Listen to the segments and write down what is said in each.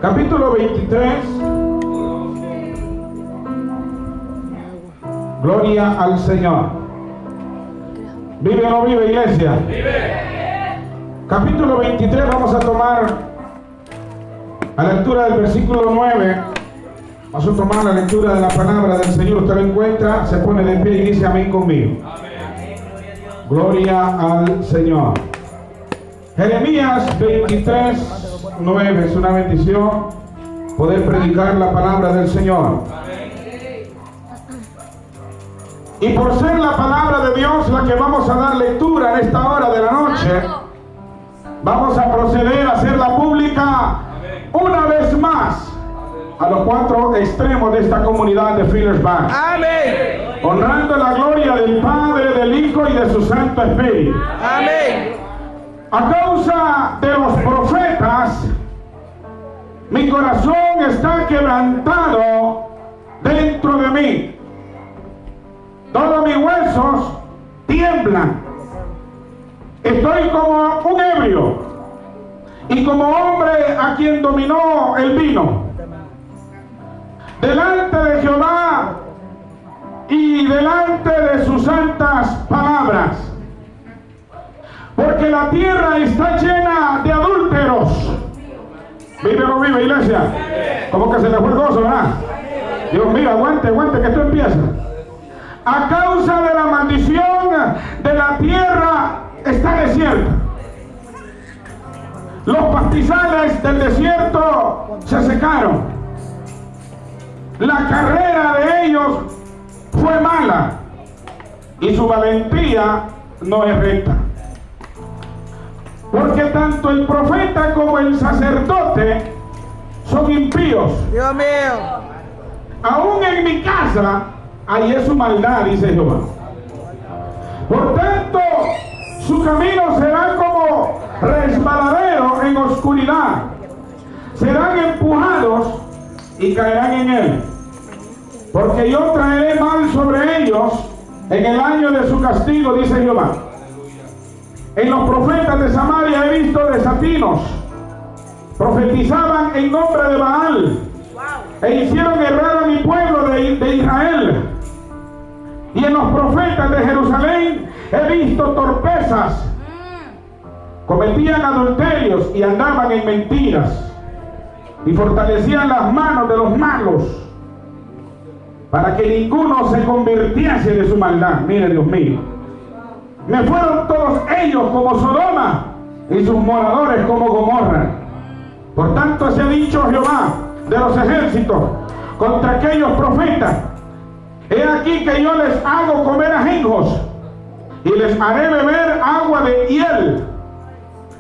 capítulo 23. Gloria al Señor. ¿Vive o no vive, iglesia? Vive. Capítulo 23, vamos a tomar a la lectura del versículo 9. Vamos a tomar la lectura de la palabra del Señor. Usted lo encuentra, se pone de pie y dice amén conmigo. Amén. Gloria al Señor. Jeremías 23, 9. Es una bendición poder predicar la palabra del Señor. Y por ser la palabra de Dios la que vamos a dar lectura en esta hora de la noche, vamos a proceder a hacerla pública una vez más a los cuatro extremos de esta comunidad de Fillersburg. Amén. Honrando la gloria del Padre, del Hijo y de su Santo Espíritu. Amén. A causa de los profetas, mi corazón está quebrantado dentro de mí. Todos mis huesos tiemblan. Estoy como un ebrio y como hombre a quien dominó el vino. Delante de Jehová y delante de sus santas palabras. Porque la tierra está llena de adúlteros. ¿Vive o no vive, iglesia? Como que se le fue el gozo, ¿verdad? Dios mío, aguante, que esto empieza. A causa de la maldición de la tierra está desierta. Los pastizales del desierto se secaron. La carrera de ellos fue mala y su valentía no es recta. Porque tanto el profeta como el sacerdote son impíos. Dios mío. Aún en mi casa ahí es su maldad, dice Jehová. Por tanto, su camino será como resbaladero en oscuridad. Serán empujados y caerán en él. Porque yo traeré mal sobre ellos en el año de su castigo, dice Jehová. En los profetas de Samaria he visto desatinos. Profetizaban en nombre de Baal. E hicieron errar a mi pueblo de Israel. Y en los profetas de Jerusalén he visto torpezas. Cometían adulterios y andaban en mentiras. Y fortalecían las manos de los malos, para que ninguno se convirtiese de su maldad. Mire, Dios mío. Me fueron todos ellos como Sodoma y sus moradores como Gomorra. Por tanto se ha dicho Jehová de los ejércitos contra aquellos profetas: he aquí que yo les hago comer ajenjos y les haré beber agua de hiel,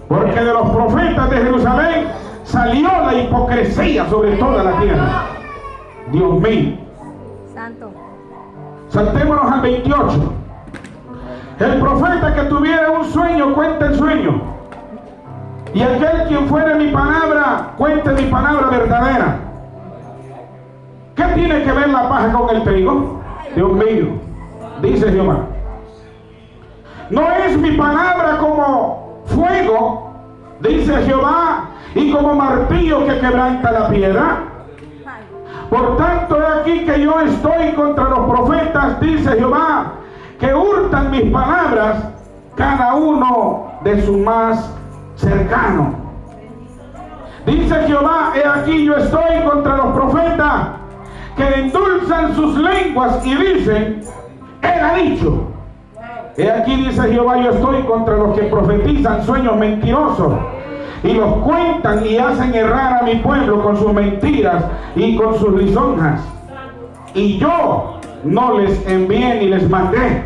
porque de los profetas de Jerusalén salió la hipocresía sobre toda la tierra. Dios mío. Santo. Saltémonos al 28. El profeta que tuviera un sueño, cuente el sueño. Y aquel quien fuere mi palabra, cuente mi palabra verdadera. ¿Qué tiene que ver la paja con el trigo? Dios mío, dice Jehová. ¿No es mi palabra como fuego, dice Jehová, y como martillo que quebranta la piedra? Por tanto, he aquí que yo estoy contra los profetas, dice Jehová, que hurtan mis palabras, cada uno de su más cercano. Dice Jehová, he aquí yo estoy contra los profetas, que endulzan sus lenguas y dicen, él ha dicho. He aquí, dice Jehová, yo estoy contra los que profetizan sueños mentirosos y los cuentan y hacen errar a mi pueblo con sus mentiras y con sus lisonjas. Y yo no les envié ni les mandé,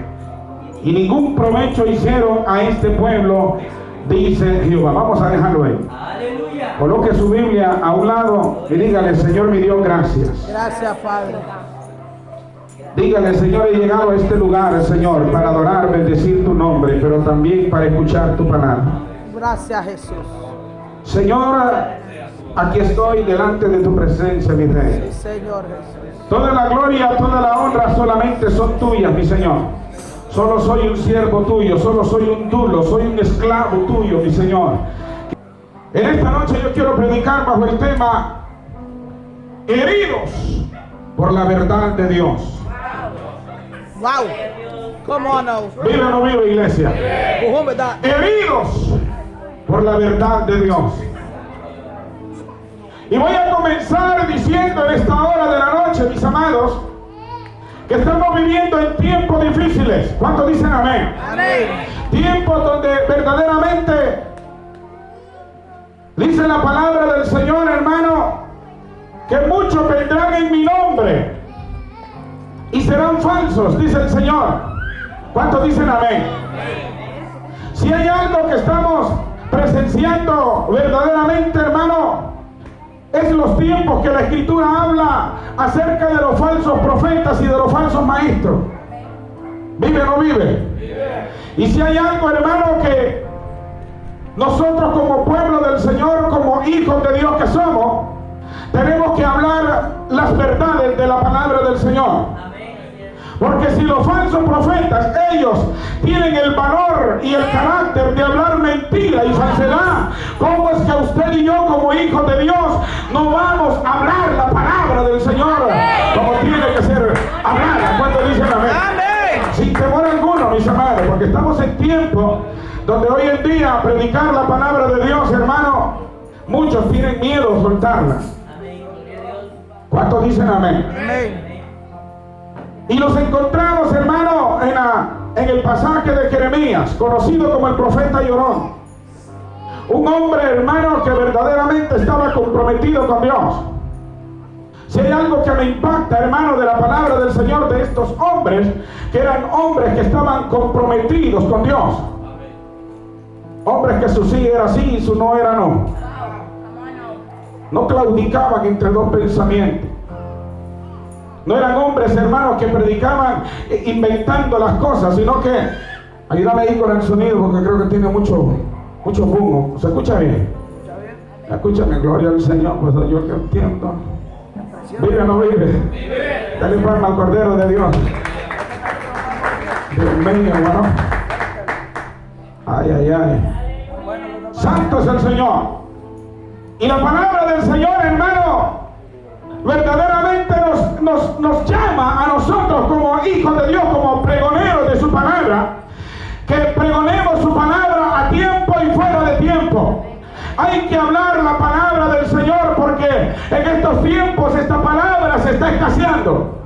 y ningún provecho hicieron a este pueblo, dice Jehová. Vamos a dejarlo ahí. Aleluya. Coloque su Biblia a un lado y dígale: Señor mi Dios, gracias. Gracias, Padre. Dígale: Señor, he llegado a este lugar, Señor, para adorar, bendecir tu nombre, pero también para escuchar tu palabra. Gracias, Jesús. Señor, aquí estoy delante de tu presencia, mi Rey. Sí, Señor Jesús. Toda la gloria, toda la honra solamente son tuyas, mi Señor. Solo soy un siervo tuyo, solo soy un dulo, soy un esclavo tuyo, mi Señor. En esta noche yo quiero predicar bajo el tema: heridos por la verdad de Dios. Wow. Come on now. ¿Vive o no vive, iglesia? Buhon verdad. Heridos por la verdad de Dios. Y voy a comenzar diciendo en esta hora de la noche, mis amados, que estamos viviendo en tiempos difíciles. ¿Cuántos dicen amén? Amén. Tiempos donde verdaderamente dice la palabra del Señor, hermano, que muchos vendrán en mi nombre y serán falsos, dice el Señor. ¿Cuántos dicen amén? Si hay algo que estamos presenciando verdaderamente, hermano, es los tiempos que la Escritura habla acerca de los falsos profetas y de los falsos maestros. ¿Vive o no vive? Y si hay algo, hermano, que nosotros como pueblo del Señor, como hijos de Dios que somos, tenemos que hablar las verdades de la palabra del Señor. Porque si los falsos profetas, ellos tienen el valor y el carácter de hablar mentira y falsedad, ¿cómo es que usted y yo como hijos de Dios no vamos a hablar la palabra del Señor como tiene que ser hablada? ¿Cuántos dicen amén? Sin temor alguno, mis amados, porque estamos en tiempo donde hoy en día predicar la palabra de Dios, hermano, muchos tienen miedo a soltarla. ¿Cuántos dicen amén? Amén. Y nos encontramos, hermano, en el pasaje de Jeremías, conocido como el profeta llorón. Un hombre, hermano, que verdaderamente estaba comprometido con Dios. Si hay algo que me impacta, hermano, de la palabra del Señor, de estos hombres, que eran hombres que estaban comprometidos con Dios. Hombres que su sí era sí y su no era no. No claudicaban entre dos pensamientos. No eran hombres, hermanos, que predicaban inventando las cosas, sino que, ayúdame ahí con el sonido porque creo que tiene mucho boom. ¿Se escucha bien? Escúchame, gloria al Señor, pues yo que entiendo. ¿Vive o no vive? Dale palma al Cordero de Dios. Dios mío, hermano. Ay, ay, ay. Santo es el Señor. Y la palabra del Señor, hermano, verdaderamente nos llama a nosotros como hijos de Dios, como pregoneros de su palabra, que pregonemos su palabra a tiempo y fuera de tiempo. Hay que hablar la palabra del Señor porque en estos tiempos esta palabra se está escaseando.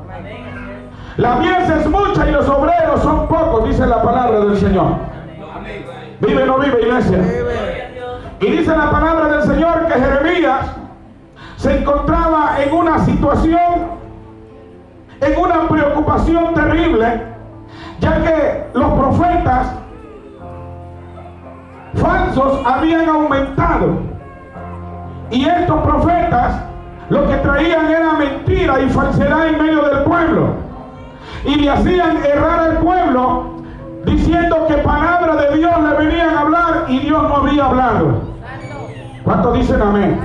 La mies es mucha y los obreros son pocos, dice la palabra del Señor. ¿Vive o no vive, iglesia? Y dice la palabra del Señor que Jeremías se encontraba en una situación, en una preocupación terrible, ya que los profetas falsos habían aumentado. Y estos profetas lo que traían era mentira y falsedad en medio del pueblo. Y le hacían errar al pueblo, diciendo que palabra de Dios le venían a hablar y Dios no había hablado. ¿Cuántos dicen amén?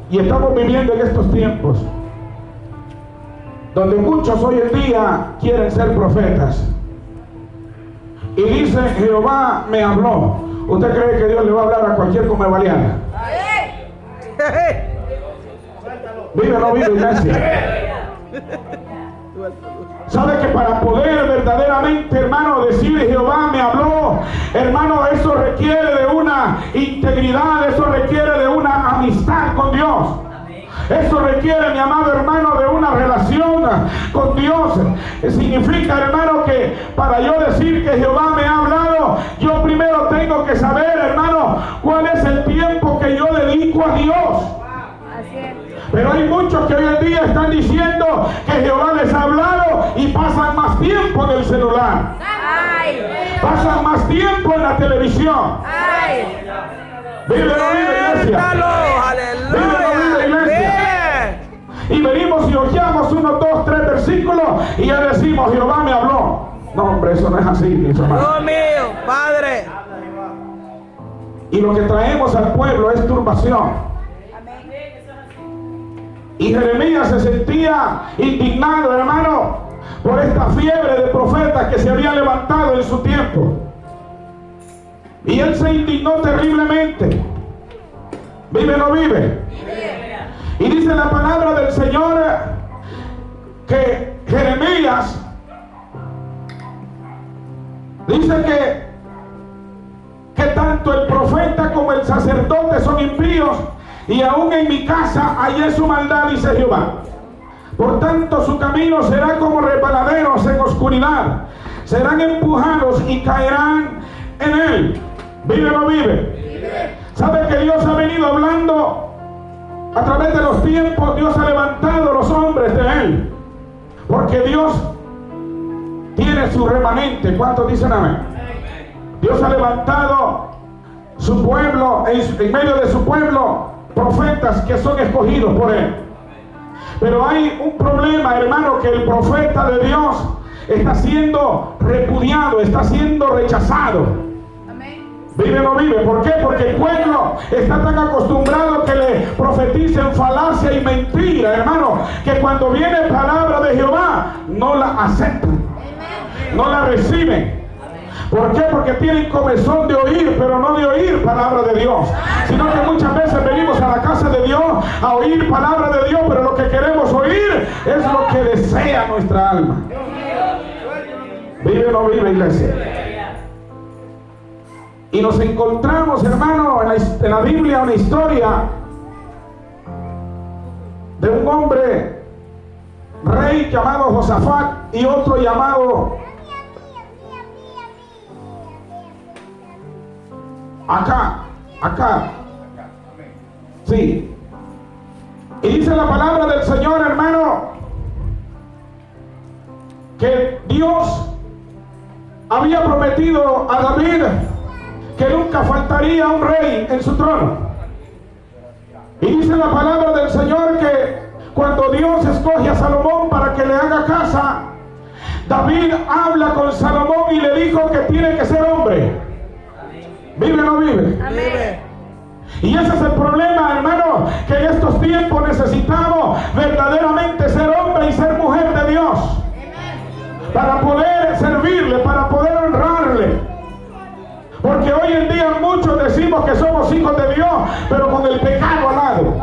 Y estamos viviendo en estos tiempos donde muchos hoy en día quieren ser profetas y dicen: Jehová me habló. ¿Usted cree que Dios le va a hablar a cualquier comevaliana? ¿Vive o no vive, iglesia? ¿Sabe que para poder verdaderamente, hermano, decir Jehová me habló, hermano, eso requiere de una integridad, eso requiere de una amistad con Dios? Eso requiere, mi amado hermano, de una relación con Dios. Significa, hermano, que para yo decir que Jehová me ha hablado, yo primero tengo que saber, hermano, cuál es el tiempo que yo dedico a Dios. Pero hay muchos que hoy en día están diciendo que Jehová les ha hablado y pasan más tiempo en el celular. Pasan más tiempo en la televisión. Vive o no vive, iglesia. Vive o no vive, iglesia. Y venimos y ojeamos 1, 2, 3 versículos y ya decimos Jehová me habló. No, hombre, eso no es así, mis hermanos. Dios mío, Padre. Y lo que traemos al pueblo es turbación. Y Jeremías se sentía indignado, hermano, por esta fiebre de profetas que se había levantado en su tiempo. Y él se indignó terriblemente. ¿Vive o no vive? Y dice la palabra del Señor que Jeremías dice que tanto el profeta como el sacerdote son impíos, y aún en mi casa hallé su maldad, dice Jehová. Por tanto su camino será como resbaladeros en oscuridad, serán empujados y caerán en él. ¿Vive o no vive? ¿Sabe que Dios ha venido hablando a través de los tiempos? Dios ha levantado a los hombres de él, porque Dios tiene su remanente. ¿Cuántos dicen amén? Dios ha levantado su pueblo, en medio de su pueblo, profetas que son escogidos por él. Pero hay un problema, hermano, que el profeta de Dios está siendo repudiado, está siendo rechazado. ¿Vive o no vive? ¿Por qué? Porque el pueblo está tan acostumbrado que le profeticen falacia y mentira, hermano, que cuando viene palabra de Jehová no la aceptan, no la reciben. ¿Por qué? Porque tienen comezón de oír, pero no de oír palabra de Dios, sino que muchas veces venimos a la casa de Dios a oír palabra de Dios, pero lo que queremos oír es lo que desea nuestra alma. ¿Vive o no vive, iglesia? Y nos encontramos, hermano, en la Biblia una historia de un hombre, rey llamado Josafat, y otro llamado Acab. Sí. Y dice la palabra del Señor, hermano, que Dios había prometido a David que nunca faltaría un rey en su trono. Y dice la palabra del Señor que cuando Dios escoge a Salomón para que le haga casa, David habla con Salomón y le dijo que tiene que ser hombre. ¿Vive o no vive? Amén. Y ese es el problema, hermano, que en estos tiempos necesitamos verdaderamente ser hombre y ser mujer de Dios, para poder servirle, para poder honrarle. Porque hoy en día muchos decimos que somos hijos de Dios, pero con el pecado al lado.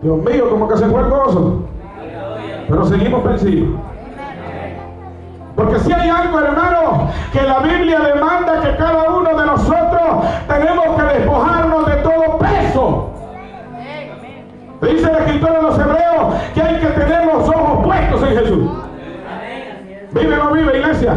Dios mío, como que se fue el gozo. Pero seguimos vencidos. Porque si hay algo, hermano, que la Biblia demanda, que cada uno de nosotros tenemos que despojarnos de todo peso. Dice el escritor de los Hebreos que hay que tener los ojos puestos en Jesús. ¿Vive o no vive, iglesia?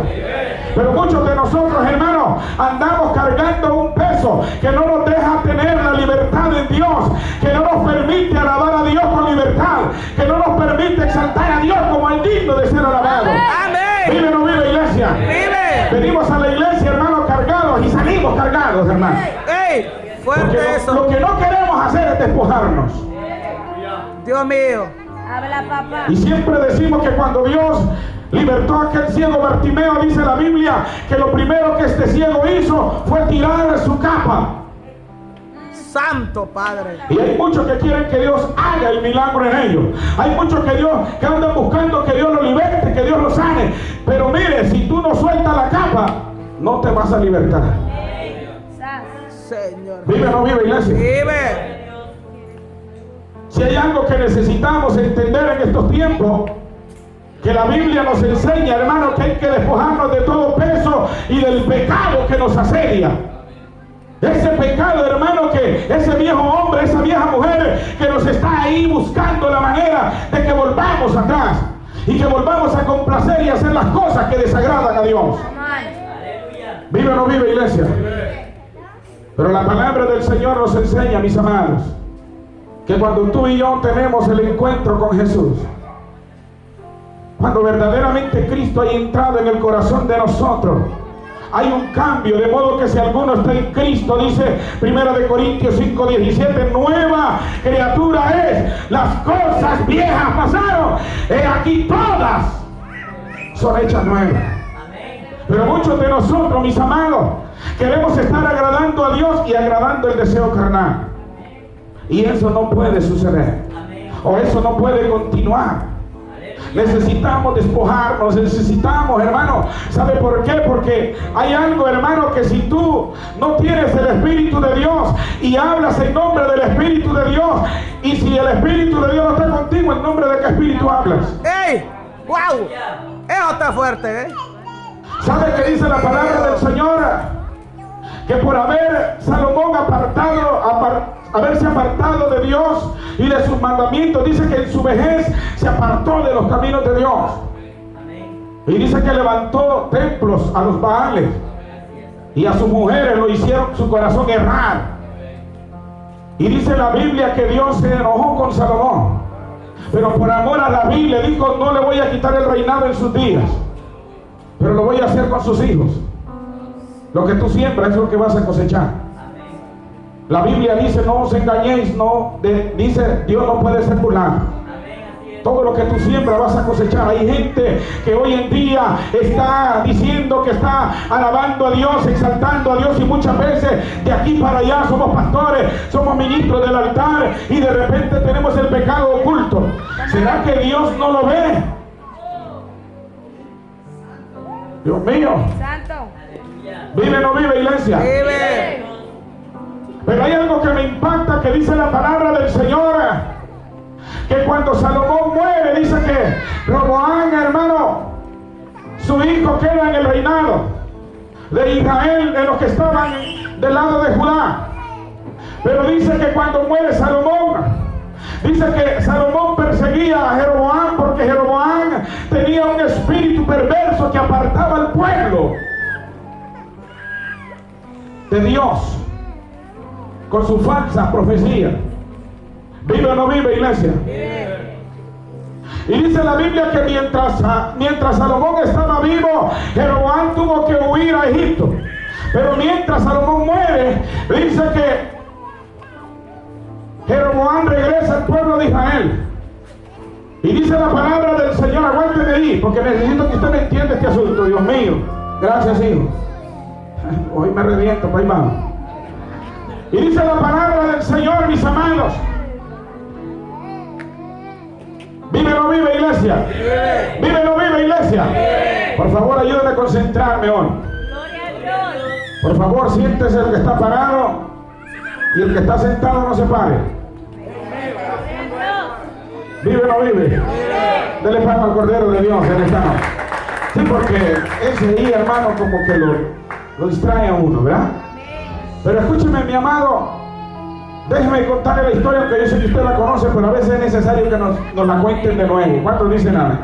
Pero muchos de nosotros, hermanos, andamos cargando un peso que no nos deja tener la libertad en Dios, que no nos permite alabar a Dios con libertad, que no nos permite exaltar a Dios como el digno de ser alabado. Amén. ¿Vive o no vive, iglesia? Vive. Venimos a la iglesia, hermanos, cargados y salimos cargados, hermano. ¡Ey! Fuerte Porque eso. lo que no queremos hacer es despojarnos. Dios mío. Habla, papá. Y siempre decimos que cuando Dios libertó a aquel ciego Bartimeo, dice la Biblia que lo primero que este ciego hizo fue tirar su capa. Santo Padre. Y hay muchos que quieren que Dios haga el milagro en ellos. Hay muchos que andan buscando que Dios lo liberte, que Dios lo sane. Pero mire, si tú no sueltas la capa, no te vas a libertar. Señor. ¿Vive o no vive, iglesia? Vive. Si hay algo que necesitamos entender en estos tiempos, que la Biblia nos enseña, hermano, que hay que despojarnos de todo peso y del pecado que nos asedia. Ese pecado, hermano, que ese viejo hombre, esa vieja mujer que nos está ahí buscando la manera de que volvamos atrás y que volvamos a complacer y hacer las cosas que desagradan a Dios. ¿Vive o no vive, iglesia? Pero la palabra del Señor nos enseña, mis amados, que cuando tú y yo tenemos el encuentro con Jesús, cuando verdaderamente Cristo haya entrado en el corazón de nosotros, hay un cambio, de modo que si alguno está en Cristo, dice 1 Corintios 5:17, nueva criatura es, las cosas viejas pasaron, he aquí todas son hechas nuevas. Pero muchos de nosotros, mis amados, queremos estar agradando a Dios y agradando el deseo carnal, y eso no puede suceder, o eso no puede continuar. Necesitamos despojarnos, necesitamos, hermano. ¿Sabe por qué? Porque hay algo, hermano, que si tú no tienes el Espíritu de Dios, y hablas en nombre del Espíritu de Dios. Y si el Espíritu de Dios no está contigo, ¿en nombre de qué espíritu hablas? ¡Ey! ¡Wow! Eso está fuerte, ¿eh? ¿Sabe qué dice la palabra del Señor? Que por haber Salomón haberse apartado de Dios y de sus mandamientos, dice que en su vejez se apartó de los caminos de Dios. Y dice que levantó templos a los Baales, y a sus mujeres lo hicieron su corazón errar. Y dice la Biblia que Dios se enojó con Salomón, pero por amor a la Biblia dijo: no le voy a quitar el reinado en sus días, pero lo voy a hacer con sus hijos. Lo que tú siembras es lo que vas a cosechar. La Biblia dice: no os engañéis, dice Dios no puede ser burlado. Todo lo que tú siembras vas a cosechar. Hay gente que hoy en día está diciendo que está alabando a Dios, exaltando a Dios, y muchas veces de aquí para allá somos pastores, somos ministros del altar, y de repente tenemos el pecado oculto. ¿Será que Dios no lo ve? Dios mío. Santo. ¿Vive o no vive, iglesia? ¡Vive! Pero hay algo que me impacta, que dice la palabra del Señor, que cuando Salomón muere, dice que Roboam, hermano, su hijo, queda en el reinado de Israel, de los que estaban del lado de Judá. Pero dice que cuando muere Salomón, dice que Salomón perseguía a Jeroboam, porque Jeroboam tenía un espíritu perverso que apartaba al pueblo de Dios con su falsa profecía. ¿Vive o no vive, iglesia? Y dice la Biblia que mientras Salomón estaba vivo, Jeroboam tuvo que huir a Egipto. Pero mientras Salomón muere, dice que Jeroboam regresa al pueblo de Israel. Y dice la palabra del Señor, aguánteme ahí, porque necesito que usted me entienda este asunto. Dios mío, gracias, hijo. Hoy me reviento, pues vamos. Y dice la palabra del Señor, mis amados. ¿Vive o no vive, iglesia? ¿Vive o no vive, iglesia? Por favor, ayúdame a concentrarme hoy. Gloria a Dios. Por favor, siéntese el que está parado, y el que está sentado no se pare. ¿Vive o no vive? Dele palma al Cordero de Dios en esta noche. Sí, porque ese día, hermano, como que lo distrae a uno, ¿verdad? Pero escúcheme, mi amado, déjeme contarle la historia, aunque yo sé que usted la conoce, pero a veces es necesario que nos la cuenten de nuevo. ¿Cuántos dicen amén?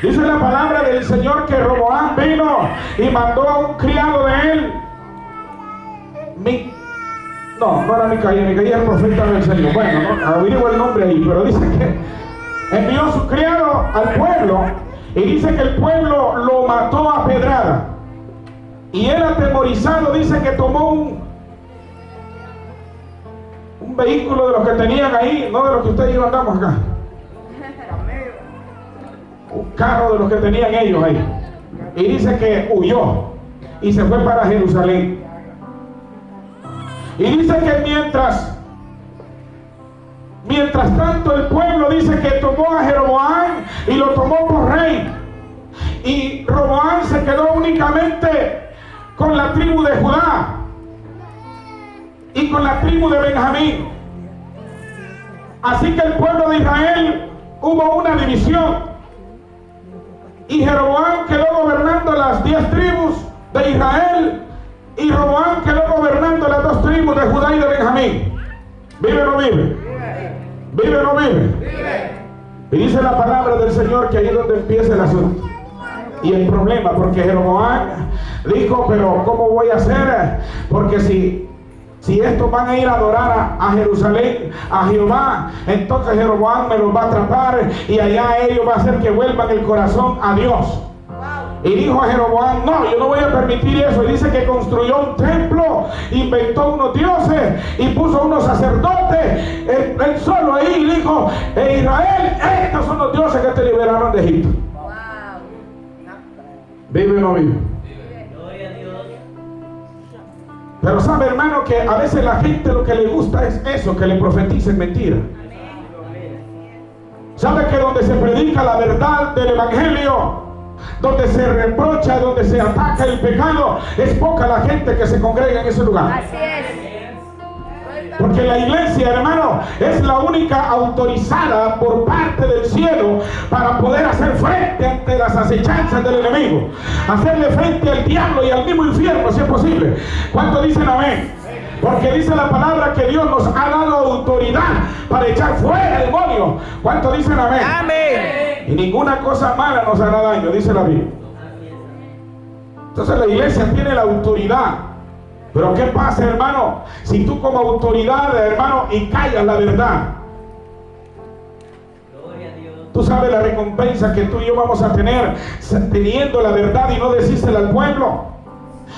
Dice la palabra del Señor que Roboam vino y mandó a un criado de él. No era Micaía era el profeta del Señor. Bueno, no averiguo el nombre ahí, pero dice que envió a su criado al pueblo, y dice que el pueblo lo mató a pedrada. Y él, atemorizado, dice que tomó un vehículo de los que tenían ahí, no de los que ustedes y yo andamos acá. Un carro de los que tenían ellos ahí. Y dice que huyó y se fue para Jerusalén. Y dice que mientras tanto el pueblo, dice que tomó a Jeroboam y lo tomó por rey. Y Roboam se quedó únicamente con la tribu de Judá y con la tribu de Benjamín. Así que el pueblo de Israel hubo una división, y Jeroboam quedó gobernando las 10 tribus de Israel, y Roboam quedó gobernando las 2 tribus de Judá y de Benjamín. ¿Vive o no vive? ¿Vive o no vive? Y dice la palabra del Señor que ahí es donde empieza el asunto y el problema, porque Jeroboam dijo: pero ¿cómo voy a hacer? Porque si estos van a ir a adorar a Jerusalén, a Jehová, entonces Jeroboam me los va a atrapar, y allá ellos va a hacer que vuelvan el corazón a Dios. Y dijo a Jeroboam: no, yo no voy a permitir eso. Y dice que construyó un templo, inventó unos dioses y puso unos sacerdotes, él solo ahí, y dijo: Israel, estos son los dioses que te liberaron de Egipto. ¿Vive o no vive? Pero sabe, hermano, que a veces la gente lo que le gusta es eso, que le profeticen mentira. Sabe que donde se predica la verdad del evangelio, donde se reprocha, donde se ataca el pecado, es poca la gente que se congrega en ese lugar. Así es. Porque la iglesia, hermano, es la única autorizada por parte del cielo para poder hacer frente ante las acechanzas del enemigo. Hacerle frente al diablo y al mismo infierno, si es posible. ¿Cuántos dicen amén? Porque dice la palabra que Dios nos ha dado autoridad para echar fuera demonios. ¿Cuántos dicen amén? Amén. Y ninguna cosa mala nos hará daño, dice la Biblia. Entonces la iglesia tiene la autoridad. Pero ¿qué pasa, hermano? Si tú como autoridad, hermano, y callas la verdad. Tú sabes la recompensa que tú y yo vamos a tener teniendo la verdad y no decírsela al pueblo.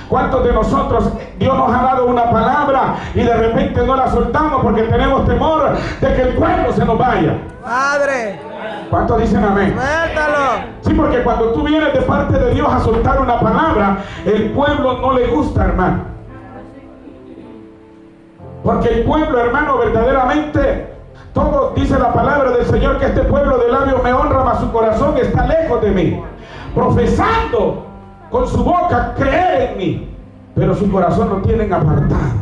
¿Cuántos de nosotros Dios nos ha dado una palabra y de repente no la soltamos porque tenemos temor de que el pueblo se nos vaya? Padre, ¿Cuántos dicen amén? suéltalo. Sí, porque cuando tú vienes de parte de Dios a soltar una palabra, el pueblo no le gusta, hermano. Porque el pueblo, hermano, verdaderamente, todo dice la palabra del Señor que este pueblo de labios me honra, mas su corazón está lejos de mí. Profesando con su boca creer en mí, pero su corazón lo tienen apartado.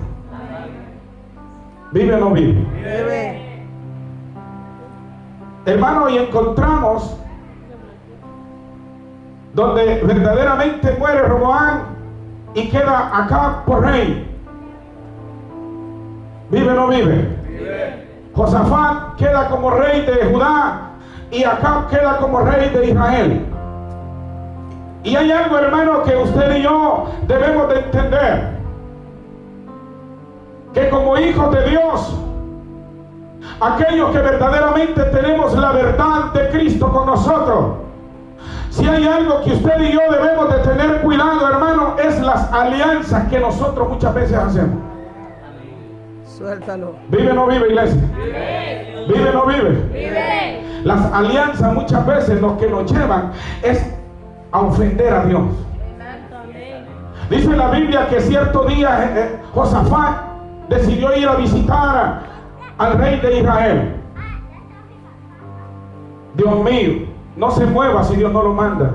¿Vive o no vive? Vive. Hermano, y encontramos donde verdaderamente muere Roboam y queda Acab por rey. ¿Vive o no vive? Vive. Josafat queda como rey de Judá y Acab queda como rey de Israel. Y hay algo, hermano, que usted y yo debemos de entender, que como hijos de Dios, aquellos que verdaderamente tenemos la verdad de Cristo con nosotros, si hay algo que usted y yo debemos de tener cuidado, hermano, es las alianzas que nosotros muchas veces hacemos. Suéltalo. ¿Vive o no vive, iglesia? Vive. ¿Vive o no vive? Vive. Las alianzas muchas veces lo que nos llevan es a ofender a Dios. Dice la Biblia que cierto día Josafat decidió ir a visitar al rey de Israel. Dios mío, no se mueva si Dios no lo manda.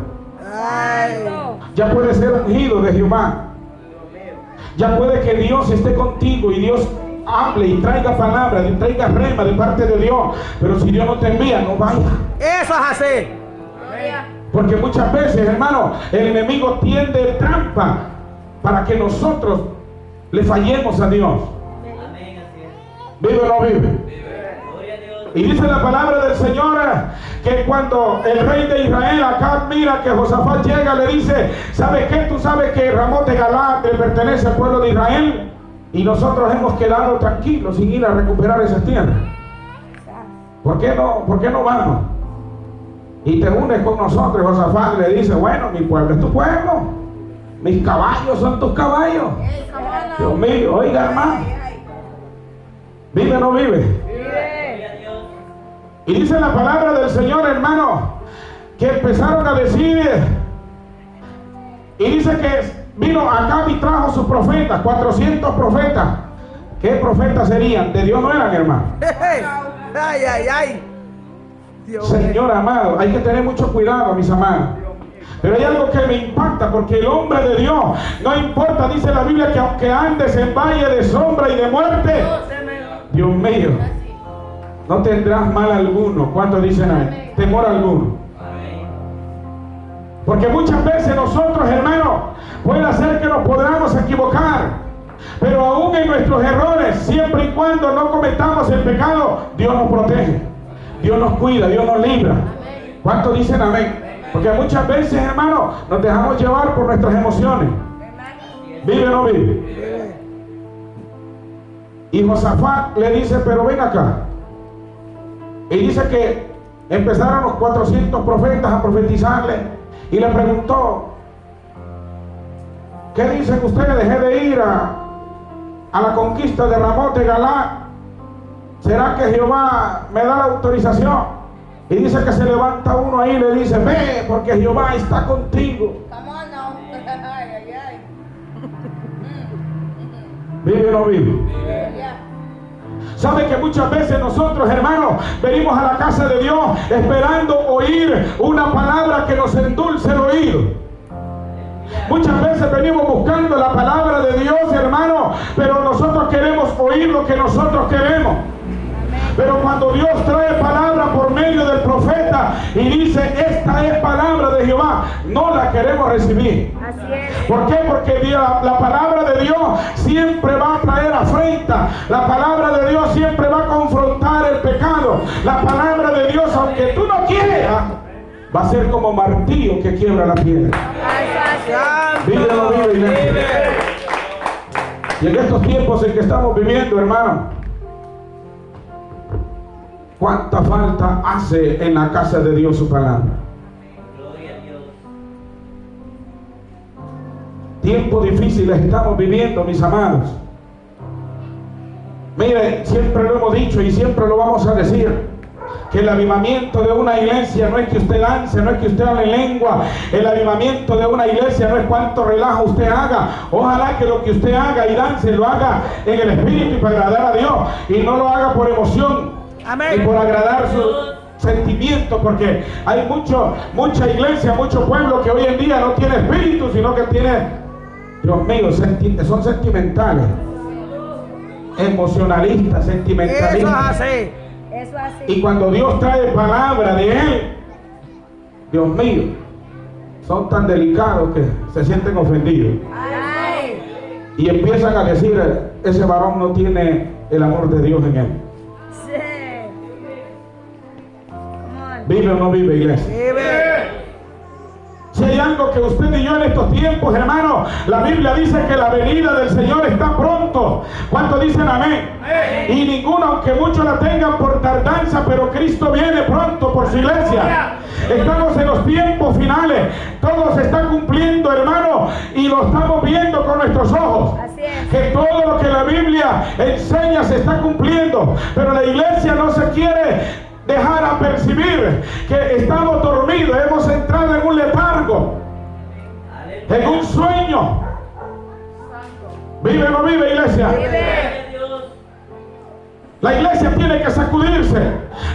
Ay. Ya puede ser ungido de Jehová. Ya puede que Dios esté contigo y Dios hable y traiga palabra, y traiga rema de parte de Dios. Pero si Dios no te envía, no vaya. Eso es así. Porque muchas veces, hermano, el enemigo tiende trampa para que nosotros le fallemos a Dios. ¿Vive o no vive? Y dice la palabra del Señor que cuando el rey de Israel, Acab, mira que Josafat llega, le dice: ¿sabes qué? Tú sabes que Ramot de Galaad le pertenece al pueblo de Israel y nosotros hemos quedado tranquilos sin ir a recuperar esas tierras. ¿Por qué no vamos? Y te unes con nosotros. Josafat le dice: bueno, mi pueblo es tu pueblo, mis caballos son tus caballos. Dios mío, oiga, hermano, ¿vive o no vive? Vive. Y dice la palabra del Señor, hermano, que empezaron a decir, y dice que vino Acab y trajo sus profetas, 400 profetas. ¿Qué profetas serían? De Dios no eran, hermano. Ay, ay, ay. Dios Señor mío. amado, hay que tener mucho cuidado, mis amados. Pero hay algo que me impacta, porque el hombre de Dios, no importa, dice la Biblia, que aunque andes en valle de sombra y de muerte, Dios mío, no tendrás mal alguno. ¿Cuántos dicen ahí? Temor alguno. Porque muchas veces nosotros, hermanos, puede ser que nos podamos equivocar, pero aún en nuestros errores, siempre y cuando no cometamos el pecado, Dios nos protege, Dios nos cuida, Dios nos libra. ¿Cuántos dicen amén? Porque muchas veces, hermanos, nos dejamos llevar por nuestras emociones. ¿Vive o no vive? Y Josafat le dice: pero ven acá. Y dice que empezaron los 400 profetas a profetizarle y le preguntó: ¿qué dicen ustedes? Dejé de ir a la conquista de Ramot de Galaad. ¿Será que Jehová me da la autorización? Y dice que se levanta uno ahí y le dice: ve, porque Jehová está contigo. ¿Vive o no vive? ¿Sabe que muchas veces nosotros, hermanos, venimos a la casa de Dios esperando oír una palabra que nos endulce el oído? Muchas veces venimos buscando la palabra de Dios, hermano, pero nosotros queremos oír lo que nosotros queremos. Pero cuando Dios trae palabra por medio del profeta y dice, esta es palabra de Jehová, no la queremos recibir. Así es. ¿Por qué? Porque la palabra de Dios siempre va a traer afrenta. La palabra de Dios siempre va a confrontar el pecado. La palabra de Dios, aunque tú no quieras, va a ser como martillo que quiebra la piedra. Vive o no vive, iglesia. Y en estos tiempos en que estamos viviendo, hermano, ¿cuánta falta hace en la casa de Dios su palabra? Gloria a Dios. Tiempos difíciles estamos viviendo, mis amados. Mire, siempre lo hemos dicho y siempre lo vamos a decir, que el avivamiento de una iglesia no es que usted dance, no es que usted hable en lengua. El avivamiento de una iglesia no es cuánto relajo usted haga. Ojalá que lo que usted haga y dance lo haga en el espíritu y para agradar a Dios, y no lo haga por emoción. Amén. Y por agradar su sentimiento, porque hay mucha iglesia, mucho pueblo que hoy en día no tiene espíritu, sino que tiene, Dios mío, son sentimentales, emocionalistas, Eso es sentimentalistas. así. Eso así. Y cuando Dios trae palabra de Él, Dios mío, son tan delicados que se sienten ofendidos Ay. y empiezan a decir, ese varón no tiene el amor de Dios en él. Sí. Come on. ¿Vive o no vive, iglesia? Vive. Si hay algo que usted y yo en estos tiempos, hermano, la Biblia dice que la venida del Señor está pronto. ¿Cuántos dicen amén? Y ninguno, aunque muchos la tengan por tardanza, pero Cristo viene pronto por su iglesia. Estamos en los tiempos finales. Todo se está cumpliendo, hermano, y lo estamos viendo con nuestros ojos. Así es. Que todo lo que la Biblia enseña se está cumpliendo, pero la iglesia no se quiere dejar a percibir que estamos dormidos, hemos entrado en un letargo, en un sueño. ¿Vive o no vive, iglesia? Vive. La iglesia tiene que sacudirse.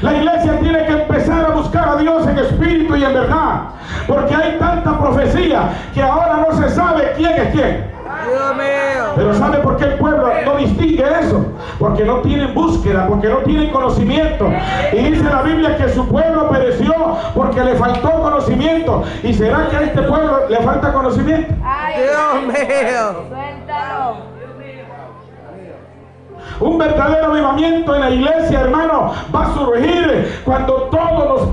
La iglesia tiene que empezar a buscar a Dios en espíritu y en verdad, porque hay tanta profecía que ahora no se sabe quién es quién. Dios mío. Pero ¿sabe por qué el pueblo no distingue eso? Porque no tienen búsqueda, porque no tienen conocimiento. Y dice la Biblia que su pueblo pereció porque le faltó conocimiento. ¿Y será que a este pueblo le falta conocimiento? Ay. Dios mío. Suéltalo. Un verdadero avivamiento en la iglesia, hermano, va a surgir cuando todos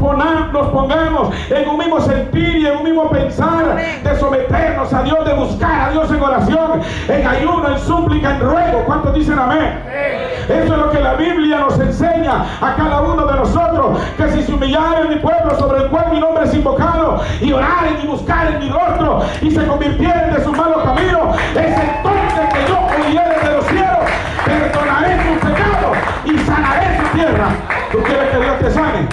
nos pongamos en un mismo sentir y en un mismo pensar, de someternos a Dios, de buscar a Dios en oración, en ayuno, en súplica, en ruego. ¿Cuántos dicen amén? Eso es lo que la Biblia nos enseña a cada uno de nosotros, que si se humillaren mi pueblo sobre el cual mi nombre es invocado, y oraren y buscaren mi rostro y se convirtieren de sus malos caminos, es entonces que yo oyere de los cielos, perdonaré sus pecados y sanaré su tierra. ¿Tú quieres que Dios te sane?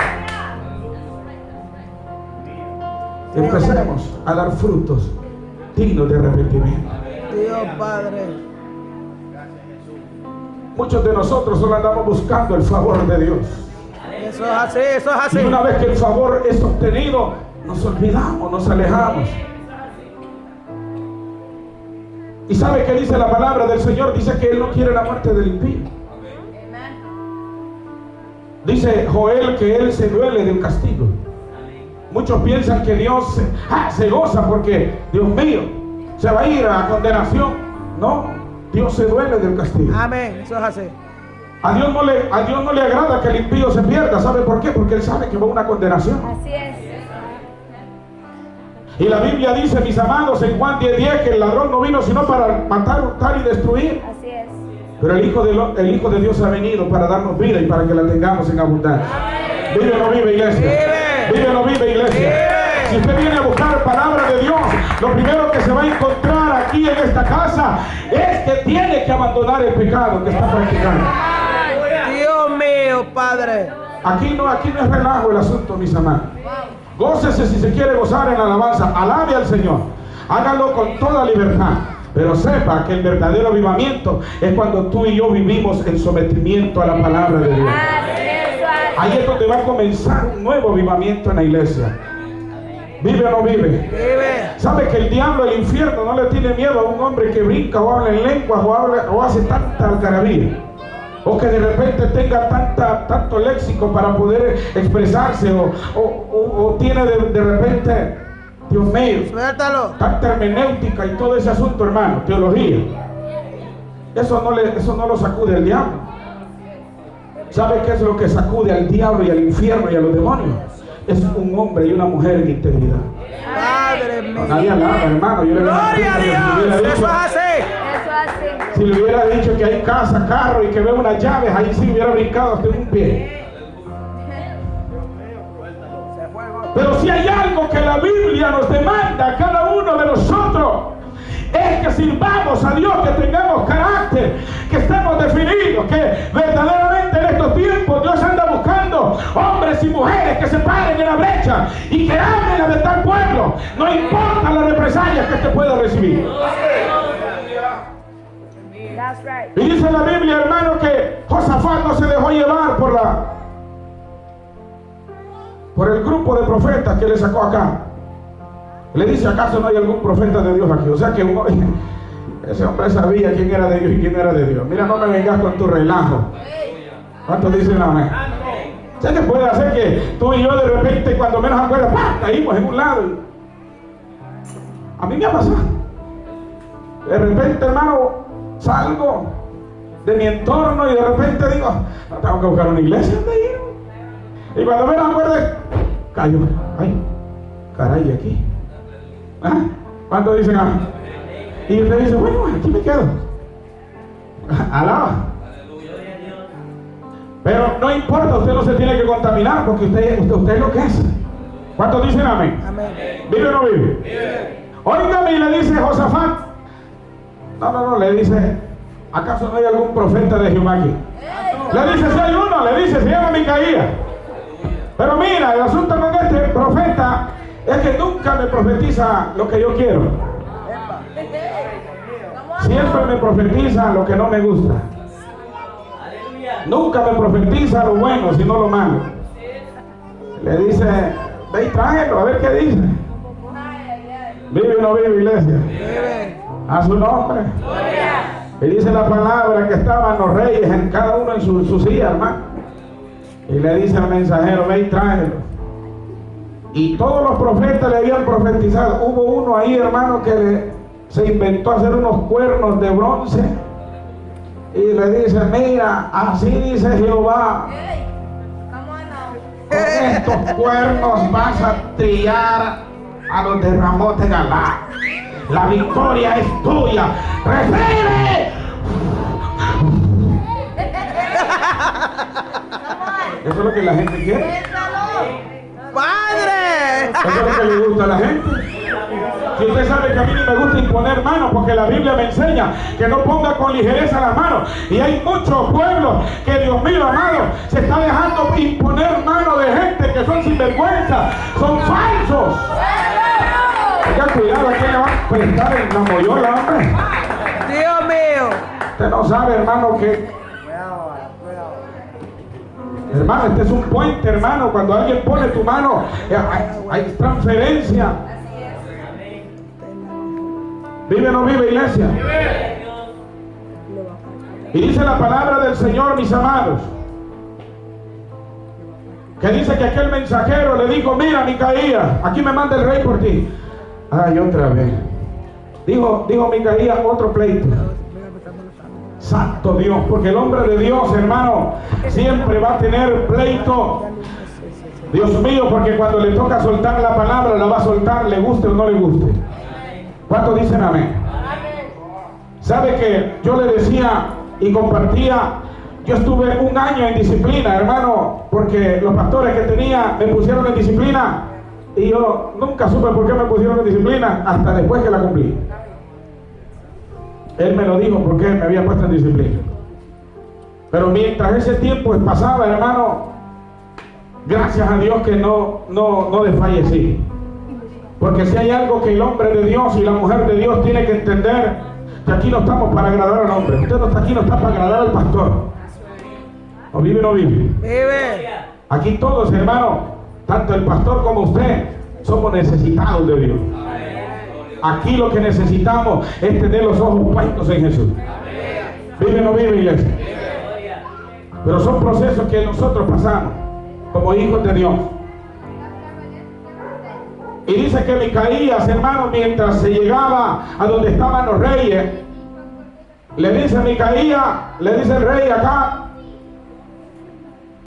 Empecemos a dar frutos dignos de arrepentimiento. Dios Padre. Muchos de nosotros solo andamos buscando el favor de Dios. Eso es así, eso es así. Y una vez que el favor es obtenido, nos olvidamos, nos alejamos. ¿Y sabe qué dice la palabra del Señor? Dice que Él no quiere la muerte del impío. Dice Joel que Él se duele del castigo. Muchos piensan que Dios se goza porque, Dios mío, se va a ir a condenación. No, Dios se duele del castigo. Amén, eso es así. A Dios no le agrada que el impío se pierda. ¿Sabe por qué? Porque Él sabe que va a una condenación. Así es. Y la Biblia dice, mis amados, en Juan 10:10, que el ladrón no vino sino para matar, hurtar y destruir. Así es. Pero el Hijo de Dios ha venido para darnos vida y para que la tengamos en abundancia. ¿Vive o no vive, iglesia? Vive. ¿Vive o no vive, iglesia? Vive. Si usted viene a buscar palabra de Dios, lo primero que se va a encontrar aquí en esta casa es que tiene que abandonar el pecado que está practicando. Dios mío, Padre. Aquí no es relajo el asunto, mis amados. Gócese si se quiere gozar en la alabanza. Alabe al Señor. Hágalo con toda libertad. Pero sepa que el verdadero avivamiento es cuando tú y yo vivimos en sometimiento a la palabra de Dios. Así es. Ahí es donde va a comenzar un nuevo avivamiento en la iglesia. ¿Vive o no vive? Vive. ¿Sabe que el diablo, el infierno, no le tiene miedo a un hombre que brinca o habla en lenguas o hace tanta algarabía? O que de repente tenga tanto léxico para poder expresarse o tiene de repente, Dios mío, Suéltalo. tanta hermenéutica y todo ese asunto, hermano, teología. Eso no lo sacude el diablo. ¿Sabe qué es lo que sacude al diablo y al infierno y a los demonios? Es un hombre y una mujer en integridad. Padre mío. Nadie alaba, hermano. Yo le Gloria a Dios. Eso es así. Eso hace. Si le hubiera dicho que hay casa, carro y que ve unas llaves, ahí sí hubiera brincado hasta en un pie. Pero si hay algo que la Biblia nos demanda a cada uno de nosotros, es que sirvamos a Dios, que tengamos carácter, que estemos definidos, que verdaderamente en estos tiempos Dios anda buscando hombres y mujeres que se paren en la brecha y que hablen la verdad al pueblo, no importa las represalias que este pueda recibir. That's right. Y dice la Biblia, hermano, que Josafat no se dejó llevar por el grupo de profetas que le sacó acá. Le dice, ¿acaso no hay algún profeta de Dios aquí? O sea que ese hombre sabía quién era de Dios y quién era de Dios. Mira, no me vengas con tu relajo. ¿Cuántos dicen amén? ¿Sabes que puede hacer que tú y yo de repente, cuando menos acuerdas, ¡pam!, caímos en un lado? A mí me ha pasado. De repente, hermano, salgo de mi entorno y de repente digo, no, tengo que buscar una iglesia donde ir. Y cuando menos acuerdas, cayó. Ay, caray, aquí. ¿Ah? ¿Cuántos dicen amén? Y usted dice, bueno, aquí me quedo. Alaba. Pero no importa, usted no se tiene que contaminar porque usted es lo que es. ¿Cuántos dicen amén? Amén. ¿Vive o no vive? Vive. Óigame, y le dice Josafat. No, le dice, ¿acaso no hay algún profeta de Jehová aquí? Le dice, si hay uno, le dice, se llama Micaías. Pero mira, el asunto con este profeta es que nunca me profetiza lo que yo quiero. Siempre me profetiza lo que no me gusta. Nunca me profetiza lo bueno, sino lo malo. Le dice, ve y tráelo, a ver qué dice. ¿Vive o no vive, iglesia? Vive. A su nombre. Y dice la palabra que estaban los reyes en cada uno en su silla, hermano. Y le dice al mensajero, ve y tráelo. Y todos los profetas le habían profetizado. Hubo uno ahí, hermano, que se inventó hacer unos cuernos de bronce. Y le dice, mira, así dice Jehová. Con estos cuernos vas a trillar a los de Ramot de Galá. La victoria es tuya. ¡Recibe! Eso es lo que la gente quiere. ¡Padre! Eso es lo que le gusta a la gente. Si usted sabe que a mí ni me gusta imponer manos, porque la Biblia me enseña que no ponga con ligereza las manos. Y hay muchos pueblos que, Dios mío amado, se está dejando imponer manos de gente que son sinvergüenza, son falsos. Tenga cuidado, ¿a quién le va a prestar en la moyola, hombre? Dios mío. Usted no sabe, hermano, que... Hermano, este es un puente, hermano. Cuando alguien pone tu mano, hay transferencia. ¿Vive o no vive, iglesia? Y dice la palabra del Señor, mis amados, que dice que aquel mensajero le dijo, mira, Micaías, aquí me manda el rey por ti. Ay, otra vez. Dijo Micaías, otro pleito. Santo Dios, porque el hombre de Dios, hermano, siempre va a tener pleito. Dios mío, porque cuando le toca soltar la palabra, la va a soltar, le guste o no le guste. ¿Cuántos dicen amén? ¿Sabe que yo le decía y compartía? Yo estuve un año en disciplina, hermano, porque los pastores que tenía me pusieron en disciplina y yo nunca supe por qué me pusieron en disciplina hasta después que la cumplí. Él me lo dijo porque me había puesto en disciplina. Pero mientras ese tiempo pasaba, hermano, gracias a Dios que no desfallecí. Porque si hay algo que el hombre de Dios y la mujer de Dios tiene que entender, que aquí no estamos para agradar al hombre. Usted no está aquí, no está para agradar al pastor. ¿O vive o no vive? Vive. Aquí todos, hermano, tanto el pastor como usted, somos necesitados de Dios. Aquí lo que necesitamos es tener los ojos puestos en Jesús. ¿Vive o no vive, iglesia? Pero son procesos que nosotros pasamos como hijos de Dios. Y dice que Micaías, hermano, mientras se llegaba a donde estaban los reyes, le dice Micaías, le dice el rey acá,